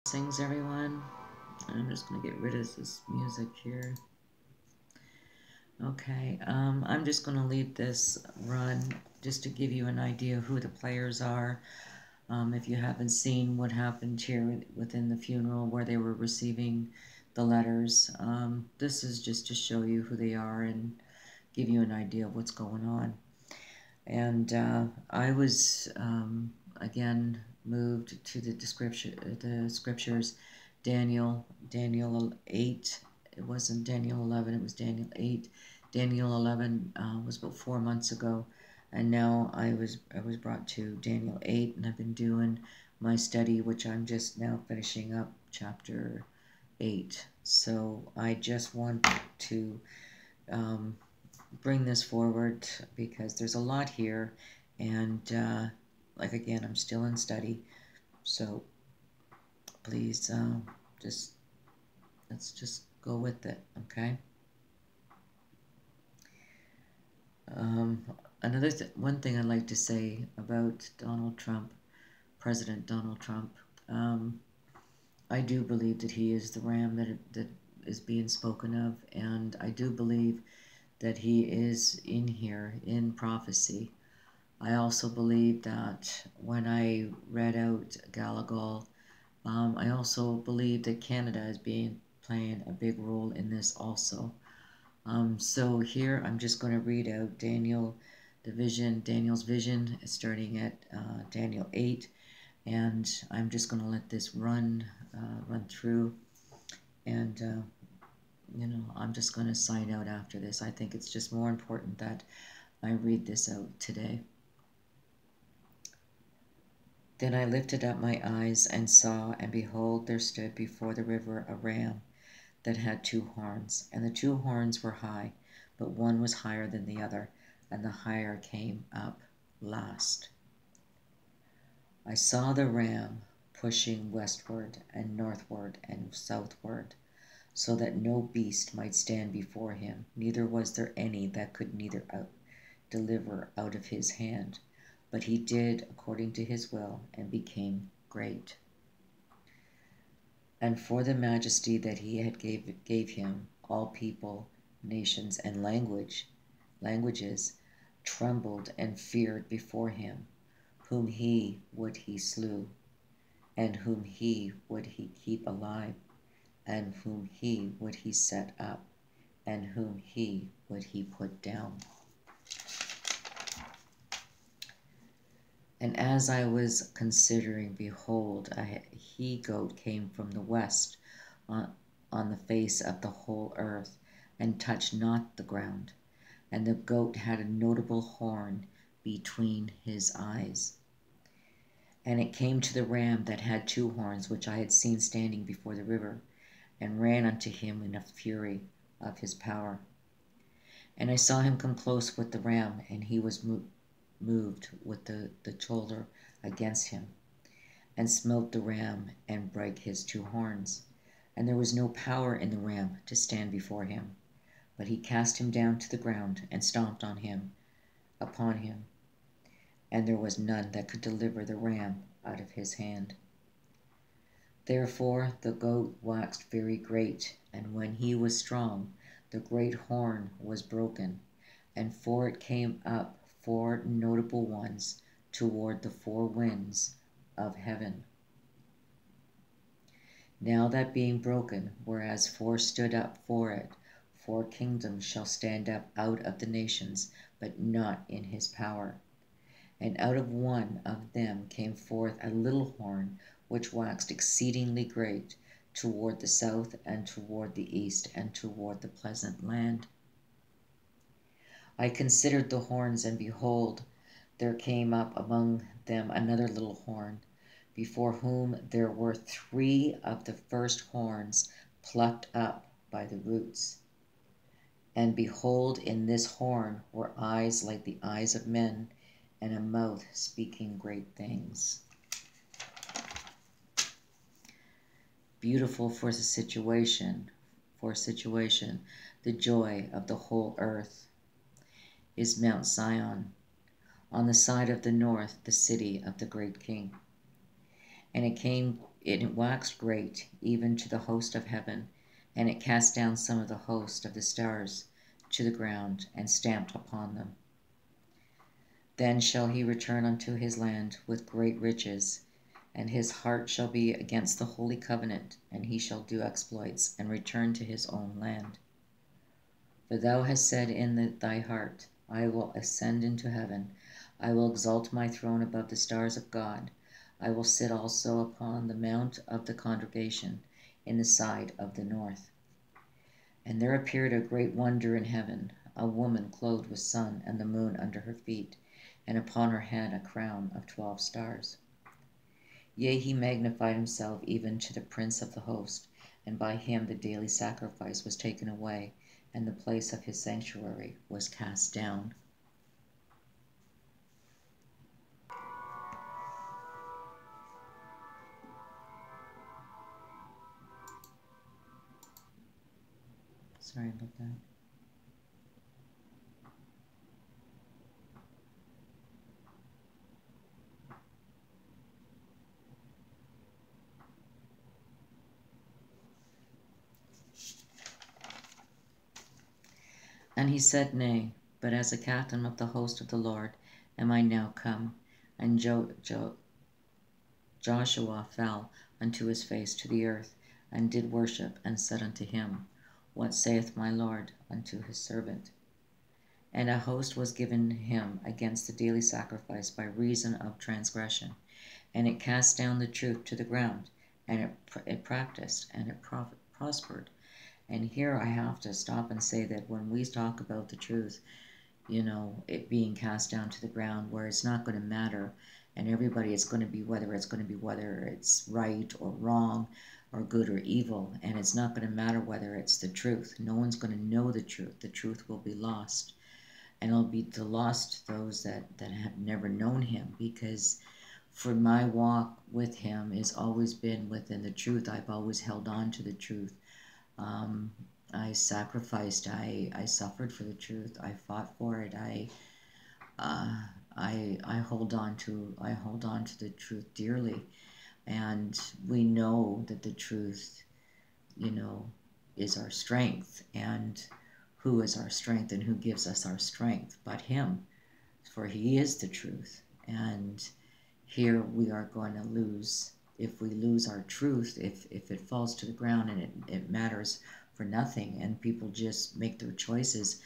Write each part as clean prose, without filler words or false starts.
Blessings, everyone. I'm just going to get rid of this music here. Okay, I'm just going to leave this run just to give you an idea who the players are. If you haven't seen what happened here within the funeral where they were receiving the letters, this is just to show you who they are and give you an idea of what's going on. And I was, again, moved to the scriptures, Daniel 8. It wasn't Daniel 11, it was Daniel 8. Daniel 11 was about 4 months ago, and now I was brought to Daniel 8, and I've been doing my study, which I'm just now finishing up, chapter 8. So I just want to bring this forward because there's a lot here, and like again, I'm still in study, so please let's just go with it, okay? One thing I'd like to say about Donald Trump, President Donald Trump, I do believe that he is the ram that is being spoken of, and I do believe that he is in here in prophecy. I also believe that when I read out Galagal, I also believe that Canada is playing a big role in this also. So here I'm just going to read out Daniel's vision, starting at Daniel 8, and I'm just going to let this run through, and I'm just going to sign out after this. I think it's just more important that I read this out today. Then I lifted up my eyes and saw, and behold, there stood before the river a ram that had 2 horns, and the 2 horns were high, but one was higher than the other, and the higher came up last. I saw the ram pushing westward and northward and southward, so that no beast might stand before him, neither was there any that could deliver out of his hand, but he did according to his will, and became great. And for the majesty that he had gave him, all people, nations, and languages trembled and feared before him, whom he slew, and whom he keep alive, and whom he set up, and whom he put down. And as I was considering, behold, a he-goat came from the west on the face of the whole earth, and touched not the ground. And the goat had a notable horn between his eyes. And it came to the ram that had 2 horns, which I had seen standing before the river, and ran unto him in a fury of his power. And I saw him come close with the ram, and he was moved with the shoulder against him, and smote the ram, and brake his 2 horns. And there was no power in the ram to stand before him, but he cast him down to the ground, and stomped upon him, and there was none that could deliver the ram out of his hand. Therefore the goat waxed very great, and when he was strong, the great horn was broken, and for it came up 4 notable ones toward the 4 winds of heaven. Now that being broken, whereas 4 stood up for it, 4 kingdoms shall stand up out of the nations, but not in his power. And out of one of them came forth a little horn, which waxed exceedingly great, toward the south, and toward the east, and toward the pleasant land. I considered the horns, and behold, there came up among them another little horn, before whom there were 3 of the first horns plucked up by the roots. And behold, in this horn were eyes like the eyes of men, and a mouth speaking great things. Beautiful for situation, the joy of the whole earth is Mount Zion, on the side of the north, the city of the great king. And it came it waxed great, even to the host of heaven, and it cast down some of the host of the stars to the ground, and stamped upon them. Then shall he return unto his land with great riches, and his heart shall be against the holy covenant, and he shall do exploits, and return to his own land. For thou hast said in thy heart, I will ascend into heaven, I will exalt my throne above the stars of God. I will sit also upon the mount of the congregation in the side of the north. And there appeared a great wonder in heaven, a woman clothed with sun and the moon under her feet, and upon her head a crown of 12 stars. Yea, he magnified himself even to the prince of the host, and by him the daily sacrifice was taken away, and the place of his sanctuary was cast down. Sorry about that. And he said, Nay, but as a captain of the host of the Lord am I now come. And Joshua fell unto his face to the earth, and did worship, and said unto him, What saith my Lord unto his servant? And a host was given him against the daily sacrifice by reason of transgression, and it cast down the truth to the ground, and it practiced, and it prospered. And here I have to stop and say that when we talk about the truth, it being cast down to the ground, where it's not going to matter, and everybody is going to be whether it's right or wrong, or good or evil, and it's not going to matter whether it's the truth. No one's going to know the truth. The truth will be lost, and it'll be the lost those that have never known him, because for my walk with him has always been within the truth. I've always held on to the truth. I sacrificed. I suffered for the truth. I fought for it. I hold on to the truth dearly, and we know that the truth, is our strength. And who is our strength, and who gives us our strength but him? For he is the truth. And here we are going to lose. If we lose our truth, if it falls to the ground, and it matters for nothing, and people just make their choices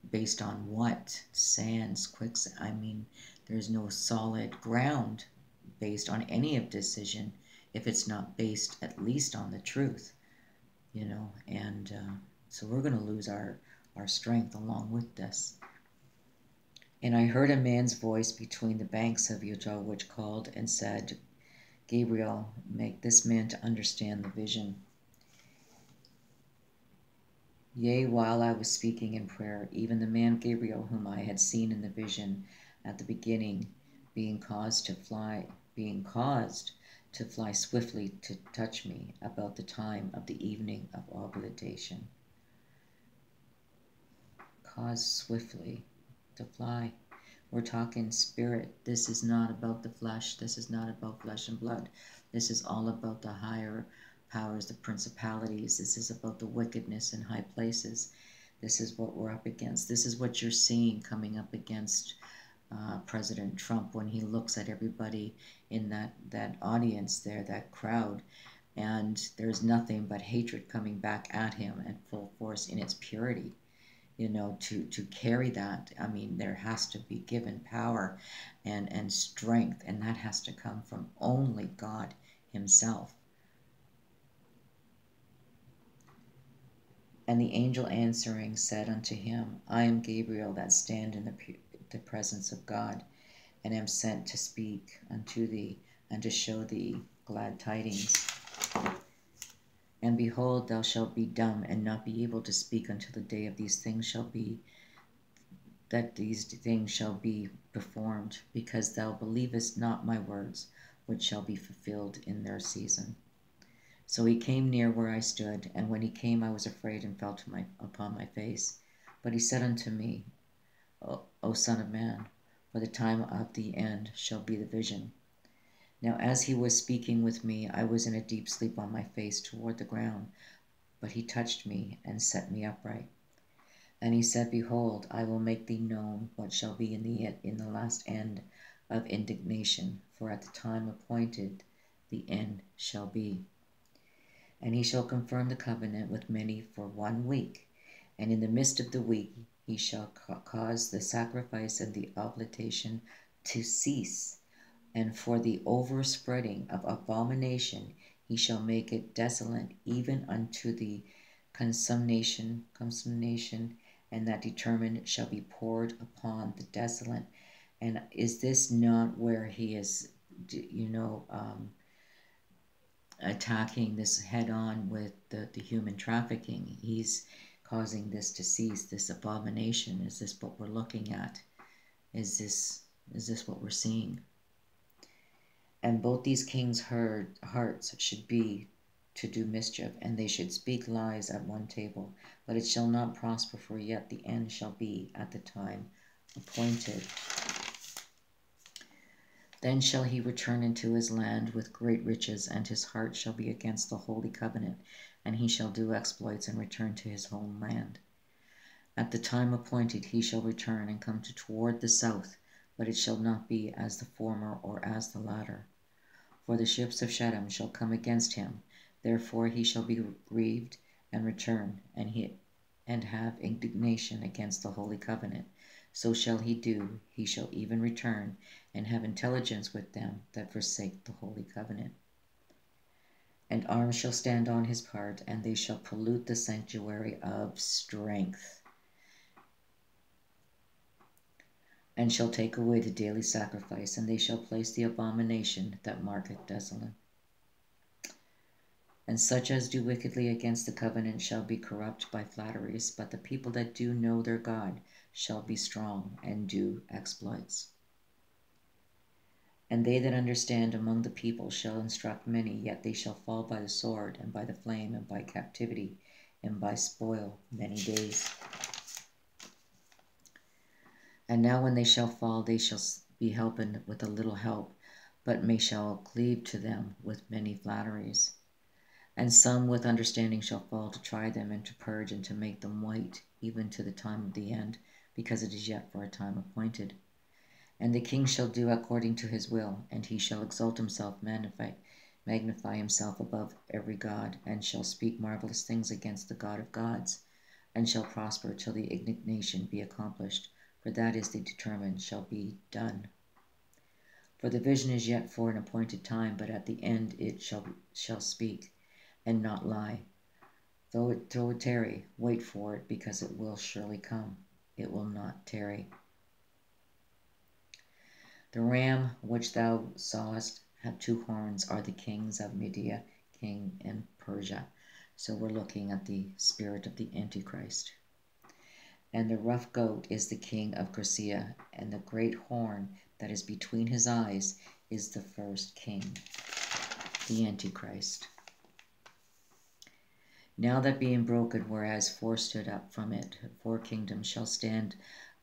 based on what? Sands, quicksand. I mean, there's no solid ground based on any of decision if it's not based at least on the truth, and so we're going to lose our strength along with this. And I heard a man's voice between the banks of Yojo, which called and said, Gabriel, make this man to understand the vision. Yea, while I was speaking in prayer, even the man Gabriel, whom I had seen in the vision at the beginning, being caused to fly swiftly to touch me about the time of the evening of augmentation. Caused swiftly to fly. We're talking spirit. This is not about the flesh. This is not about flesh and blood. This is all about the higher powers, the principalities. This is about the wickedness in high places. This is what we're up against. This is what you're seeing coming up against President Trump when he looks at everybody in that audience there, that crowd, and there's nothing but hatred coming back at him at full force in its purity. To carry that, I mean, there has to be given power and strength, and that has to come from only God himself. And the angel answering said unto him, I am Gabriel, that stand in the presence of God, and am sent to speak unto thee, and to show thee glad tidings. And behold, thou shalt be dumb, and not be able to speak until the day of these things shall be performed, because thou believest not my words, which shall be fulfilled in their season. So he came near where I stood, and when he came, I was afraid, and fell upon my face. But he said unto me, O Son of man, for the time of the end shall be the vision. Now as he was speaking with me, I was in a deep sleep on my face toward the ground, but he touched me and set me upright. And he said, Behold, I will make thee known what shall be in the last end of indignation, for at the time appointed the end shall be. And he shall confirm the covenant with many for 1 week, and in the midst of the week he shall cause the sacrifice and the oblation to cease, and for the overspreading of abomination he shall make it desolate even unto the consummation, and that determined shall be poured upon the desolate. And is this not where he is, attacking this head on with the human trafficking? He's causing this to cease, this abomination. Is this what we're looking at? Is this what we're seeing? And both these kings' hearts should be to do mischief, and they should speak lies at one table. But it shall not prosper, for yet the end shall be at the time appointed. Then shall he return into his land with great riches, and his heart shall be against the holy covenant, and he shall do exploits and return to his homeland. At the time appointed he shall return and come toward the south, but it shall not be as the former or as the latter. For the ships of Shechem shall come against him, therefore he shall be grieved and return, and have indignation against the holy covenant. So shall he do, he shall even return, and have intelligence with them that forsake the holy covenant. And arms shall stand on his part, and they shall pollute the sanctuary of strength, and shall take away the daily sacrifice, and they shall place the abomination that marketh desolate. And such as do wickedly against the covenant shall be corrupt by flatteries, but the people that do know their God shall be strong and do exploits. And they that understand among the people shall instruct many, yet they shall fall by the sword, and by the flame, and by captivity, and by spoil many days. And now when they shall fall, they shall be helped with a little help, but shall cleave to them with many flatteries. And some with understanding shall fall to try them, and to purge, and to make them white, even to the time of the end, because it is yet for a time appointed. And the king shall do according to his will, and he shall exalt himself, magnify himself above every god, and shall speak marvelous things against the God of gods, and shall prosper till the indignation be accomplished, for that is the determined shall be done. For the vision is yet for an appointed time, but at the end it shall speak, and not lie. Though it tarry, wait for it, because it will surely come. It will not tarry. The ram which thou sawest have 2 horns are the kings of Media, king in Persia. So we're looking at the spirit of the Antichrist. And the rough goat is the king of Grecia, and the great horn that is between his eyes is the first king, the Antichrist. Now that being broken, whereas 4 stood up from it, 4 kingdoms shall stand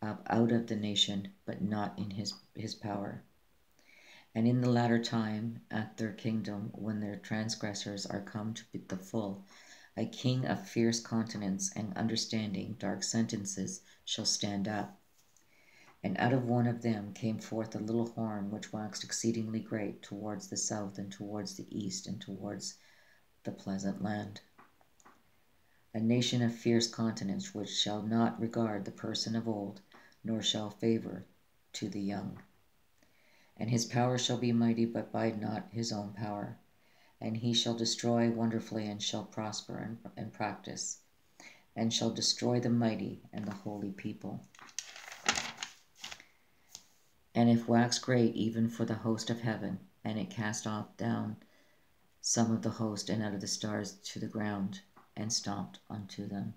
up out of the nation, but not in his power. And in the latter time, at their kingdom, when their transgressors are come to the full, a king of fierce countenance and understanding dark sentences shall stand up. And out of one of them came forth a little horn, which waxed exceedingly great towards the south, and towards the east, and towards the pleasant land. A nation of fierce countenance, which shall not regard the person of old, nor shall favor to the young. And his power shall be mighty, but by not his own power. And he shall destroy wonderfully, and shall prosper and practice, and shall destroy the mighty and the holy people. And if wax great even for the host of heaven, and it cast off down some of the host and out of the stars to the ground, and stomped unto them.